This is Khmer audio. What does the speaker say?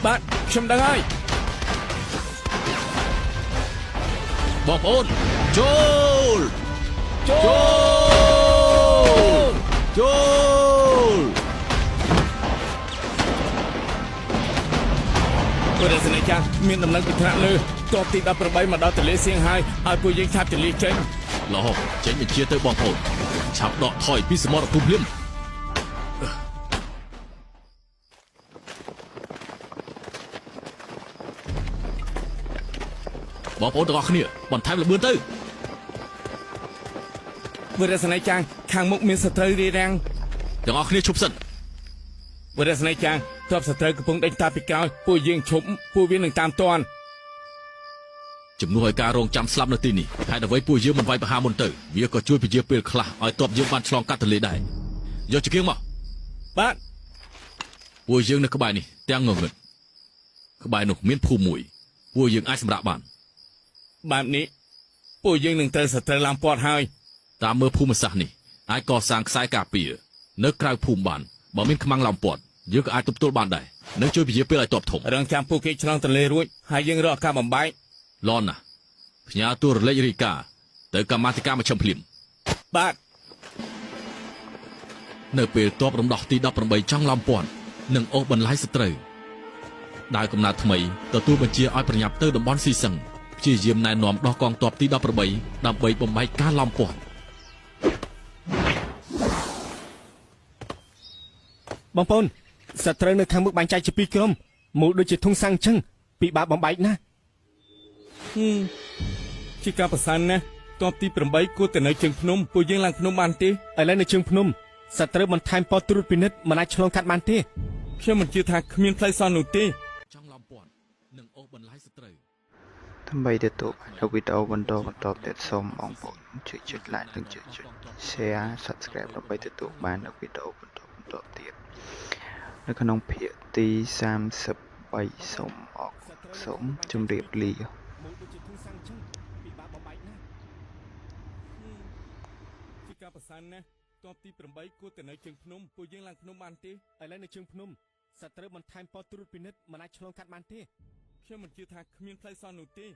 បាទខ្ញុំដឹងហើយបងប្អូនចូលព្រះរាជនាចារ្យមានដំណឹងពីថ្នាក់លើទ័ពទី18មកដល់ទន្លេសៀងហើយឲ្យពួកយើងឆាប់ចលៀសចេញឡោះចេញបញ្ជាទៅបងប្អូនឆាប់ដកថយពីសមរភូមិភ្លាមបងប្អូនទាំងអស់គ្នាបន្ថែមល្បឿនទៅព្រះរាជនាចារ្យខាងមុខមានសត្រូវរារាំងទាំងអស់គ្នាឈប់សិនព្រះរាជនាចារ្យទ័ពសត្រូវកំពុងដេញតាពីក្រោយពួកយើងឈប់ពួកវានឹងតាមទាន់ជំនួសឲ្យការរងចាំស្លាប់នៅទីនេះហេតុអ្វីពួកយើងមិនវាយប្រហារមុនទៅវាក៏ជួយពជាពេលខ្លះឲ្យទ័ពយើងបានឆ្លងកាត់ទន្លេដែរយកជាគៀងមកបាទពួកយើងនៅក្បែរនេះទាំងងងឹតក្បែរនោះមានភូមិមួយពួកយើងអាចសម្រាកបានបែបនេះពួកយើងនឹងត្រូវសត្រូវឡើងពាត់ហើយតាមមើលភូមិសាស្ត្រនេះអាចកសាងខ្សែការពារនៅក្រៅភូមិបានបើមានខ្មាំងឡោមព័ទ្ធយើងក៏អាចទប់ទល់បានដែរនឹងជួយពជាពេលឲ្យទ័ពធំរងចាំពួកគេឆ្លងទន្លេរួចហើយយើងរកការបំបែកឡនណាផ្ញើទូរលេខរីកាទៅកម្មាធិការមជ្ឈិមភ្លាមបាទនៅពេលទ័ពរំដោះទី18ចង់ឡោមព័ទ្ធនិងអូសបន្លាយសត្រូវដើរកំណើតថ្មីទទួលបញ្ជាឲ្យប្រញាប់ទៅតំបន់ស៊ីសឹងព្យាយាមណែនាំដោះកងទ័ពទី18ដើម្បីបំបែកការឡោមព័ទ្ធបងប្អូនសត្រូវនៅខាងមុខបែងចែកជាពីរក្រុមមូលដូចជាធុងសាំងអញ្ចឹងពិបាកបំបែកណាស់ជាការប្រសានណាទ័ពទី8គួរតែនៅជើងភ្នំពួកយើងឡើងភ្នំបានទេឥឡូវនៅជើងភ្នំសត្រូវបន្ថែមប៉ុស្តិ៍ត្រួតពិនិត្យមិនអាចឆ្លងកាត់បានទេខ្ញុំមិនជឿថាគ្មានផ្លូវសន្ននោះទេចង់ឡោមព័ទ្ធនិងអូសបន្លាយសត្រូវដើម្បីទទួលបានវីដេអូបន្តទៀតសូមបងប្អូនជួយចុច like និងចុច share subscribe ដើម្បីទទួលបានវីដេអូបន្តទៀតនៅក្នុងភាគទី33សូមជម្រាបលាជាការប្រសានណាទ័ពទី8គួរតែនៅជើងភ្នំពួកយើងឡើងភ្នំបានទេឥឡូវនៅជើងភ្នំសត្រូវបន្ថែមប៉ុស្តិ៍ត្រួតពិនិត្យមិនអាចឆ្លងកាត់បានទេខ្ញុំមិនជឿថាគ្មានផ្លូវសន្ននោះទេ